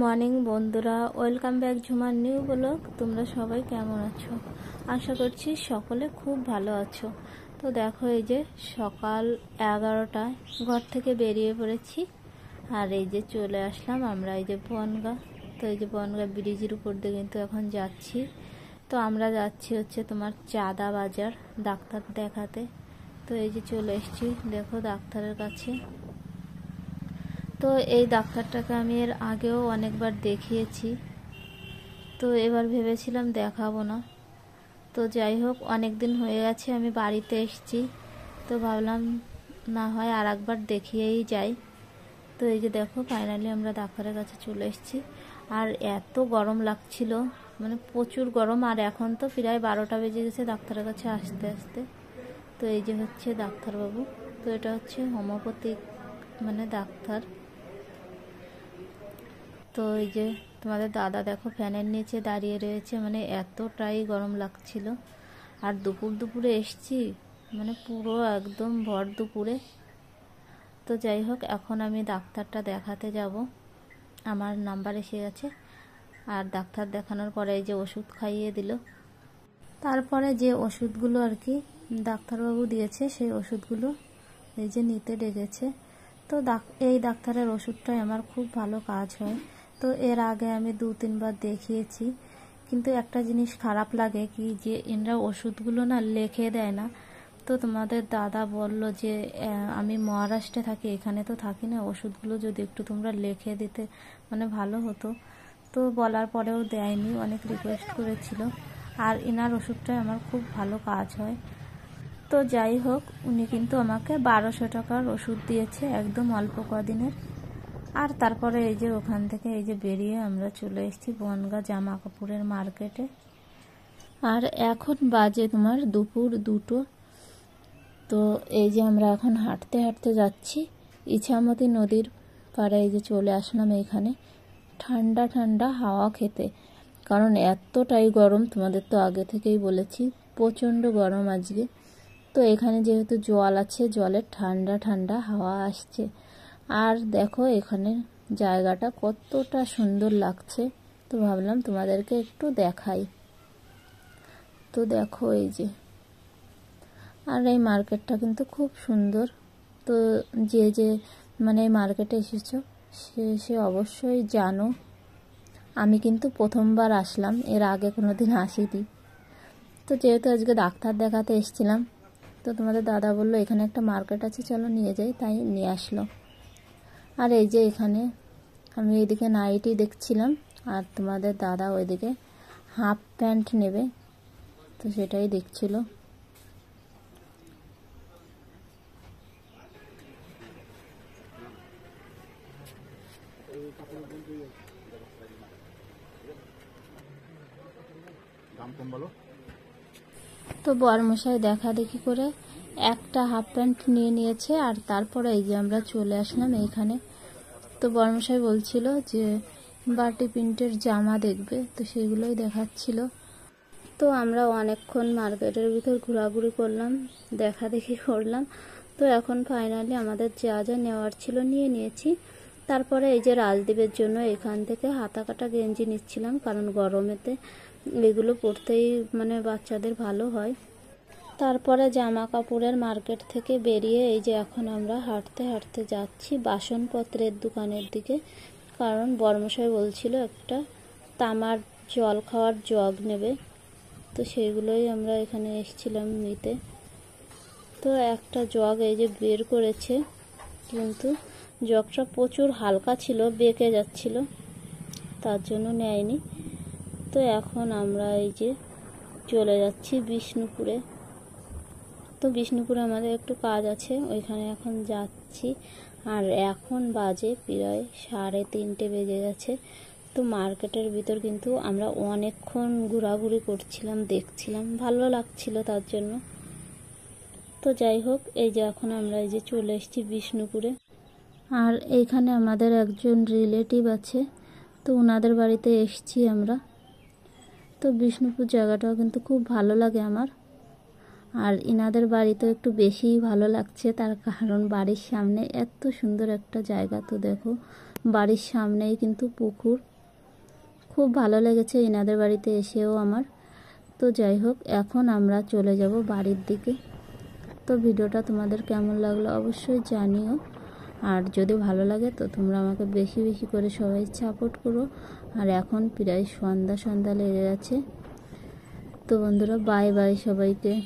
Morning বন্ধুরা, welcome back ঝুমার new blog. তোমরা সবাই কেমন আছো? আশা করছি সকলে খুব ভালো আছো। তো দেখো, এই যে সকাল 11টায় ঘর থেকে বেরিয়ে পড়েছি, আর এই যে চলে আসলাম আমরা এই যে বনগাঁ। তো এই যে বনগাঁ ব্রিজের উপর দিয়ে কিন্তু এখন যাচ্ছি। তো আমরা যাচ্ছি হচ্ছে তোমার চাঁদা বাজার ডাক্তার দেখাতে। তো এই যে চলে এসেছি, দেখো ডাক্তারের কাছে। তো এই ডাক্তারটাকে আমি এর আগেও অনেকবার দেখিয়েছি, তো এবার ভেবেছিলাম দেখাবো না। তো যাই হোক, অনেক দিন হয়ে গেছে আমি বাড়িতে এসেছি, তো ভাবলাম না হয় আর একবার দেখিয়েই যাই। তো এই যে দেখো, ফাইনালি আমরা ডাক্তারের কাছে চলে এসেছি। আর এত গরম লাগছিল, মানে প্রচুর গরম। আর এখন তো প্রায় 12টা বেজে গেছে ডাক্তারের কাছে আসতে আসতে। তো এই যে হচ্ছে ডাক্তারবাবু। তো এটা হচ্ছে হোমিওপ্যাথিক মানে ডাক্তার। তো এই যে তোমাদের দাদা দেখো ফ্যানের নিচে দাঁড়িয়ে রয়েছে, মানে এতটাই গরম লাগছিল। আর দুপুরে এসছি, মানে পুরো একদম ভর দুপুরে। তো যাই হোক, এখন আমি ডাক্তারটা দেখাতে যাব, আমার নাম্বার এসে গেছে। আর ডাক্তার দেখানোর পরে এই যে ওষুধ খাইয়ে দিল। তারপরে যে ওষুধগুলো আর কি ডাক্তারবাবু দিয়েছে, সেই ওষুধগুলো এই যে নিতে ডেকেছে। তো এই ডাক্তারের ওষুধটাই আমার খুব ভালো কাজ হয়। তো এর আগে আমি 2-3 বার দেখিয়েছি, কিন্তু একটা জিনিস খারাপ লাগে কি, যে এনারা ওষুধগুলো না লিখে দেয় না। তো তোমাদের দাদা বলল যে আমি মহারাষ্ট্রে থাকি, এখানে তো থাকি না, ওষুধগুলো যদি একটু তোমরা লিখে দিতে মানে ভালো হতো। তো বলার পরেও দেয়নি, অনেক রিকোয়েস্ট করেছিল। আর এনার ওষুধটাই আমার খুব ভালো কাজ হয়। তো যাই হোক, উনি কিন্তু আমাকে 1200 টাকার ওষুধ দিয়েছে, একদম অল্প কদিনের। আর তারপরে এই যে ওখান থেকে এই যে বেরিয়ে আমরা চলে এসেছি বনগাঁ জামা কাপড়ের মার্কেটে। আর এখন বাজে তোমার দুপুর 2টো। তো এই যে আমরা এখন হাঁটতে হাঁটতে যাচ্ছি ইছামতি নদীর পাড়ে। এই যে চলে আসলাম এখানে ঠান্ডা ঠান্ডা হাওয়া খেতে, কারণ এতটাই গরম, তোমাদের তো আগে থেকেই বলেছি প্রচণ্ড গরম আজকে। তো এখানে যেহেতু জল আছে, জলের ঠান্ডা ঠান্ডা হাওয়া আসছে। আর দেখো এখানে জায়গাটা কতটা সুন্দর লাগছে, তো ভাবলাম তোমাদেরকে একটু দেখাই। তো দেখো এই যে, আর এই মার্কেটটা কিন্তু খুব সুন্দর। তো যে মানে এই মার্কেটে এসেছো সে অবশ্যই জানো, আমি কিন্তু প্রথমবার আসলাম, এর আগে কোনোদিন আসিনি। তো যেহেতু আজকে ডাক্তার দেখাতে এসেছিলাম, তো তোমাদের দাদা বললো এখানে একটা মার্কেট আছে, চলো নিয়ে যাই, তাই নিয়ে আসলো। আর এই যে এখানে আমি এইদিকে নাইটি দেখছিলাম, আর তোমাদের দাদা ওইদিকে হাফ প্যান্ট নেবে, তো সেটাই দেখছিল। তো বরমশাই দেখা দেখি করে একটা হাফ প্যান্ট নিয়ে নিয়েছে, আর তারপরে এই যে আমরা চলে আসলাম এইখানে। তো বরমশাই বলছিল যে বাটি প্রিন্টের জামা দেখবে, তো সেগুলোই দেখাচ্ছিল। তো আমরা অনেকক্ষণ মার্কেটের ভিতর ঘোরাঘুরি করলাম, দেখা দেখি করলাম। তো এখন ফাইনালি আমাদের যা যা নেওয়ার ছিল নিয়ে নিয়েছি। তারপরে এই যে রাজদীপের জন্য এখান থেকে হাতা কাটা গেঞ্জি নিচ্ছিলাম, কারণ গরমেতে এগুলো পরতেই মানে বাচ্চাদের ভালো হয়। তারপরে জামা কাপড়ের মার্কেট থেকে বেরিয়ে এই যে এখন আমরা হাঁটতে হাঁটতে যাচ্ছি বাসনপত্রের দোকানের দিকে, কারণ বর্মশাই বলছিল একটা তামার জল খাওয়ার জগ নেবে, তো সেইগুলোই আমরা এখানে এসেছিলাম নিতে। তো একটা জগ এই যে বের করেছে, কিন্তু জগটা প্রচুর হালকা ছিল, বেঁকে যাচ্ছিল, তার জন্য নেয়নি। তো এখন আমরা এই যে চলে যাচ্ছি বিষ্ণুপুরে। তো বিষ্ণুপুরে আমাদের একটু কাজ আছে, ওইখানে এখন যাচ্ছি। আর এখন বাজে প্রায় 3:30 বেজে গেছে। তো মার্কেটের ভিতর কিন্তু আমরা অনেকক্ষণ ঘোরাঘুরি করছিলাম, দেখছিলাম, ভালো লাগছিল তার জন্য। তো যাই হোক, এই যে এখন আমরা এই যে চলে এসেছি বিষ্ণুপুরে। আর এইখানে আমাদের একজন রিলেটিভ আছে, তো ওনাদের বাড়িতে এসেছি আমরা। তো বিষ্ণুপুর জায়গাটাও কিন্তু খুব ভালো লাগে আমার, আর ইনাদের বাড়িতে একটু বেশিই ভালো লাগছে, তার কারণ বাড়ির সামনে এত সুন্দর একটা জায়গা। তো দেখো বাড়ির সামনেই কিন্তু পুকুর। খুব ভালো লেগেছে এনাদের বাড়িতে এসেও আমার। তো যাই হোক, এখন আমরা চলে যাব বাড়ির দিকে। তো ভিডিওটা তোমাদের কেমন লাগলো অবশ্যই জানিও। আর যদি ভালো লাগে তো তোমরা আমাকে বেশি বেশি করে সবাই সাপোর্ট করো। আর এখন প্রায় সন্ধ্যা লেগে গেছে। তো বন্ধুরা, বাই বাই সবাইকে।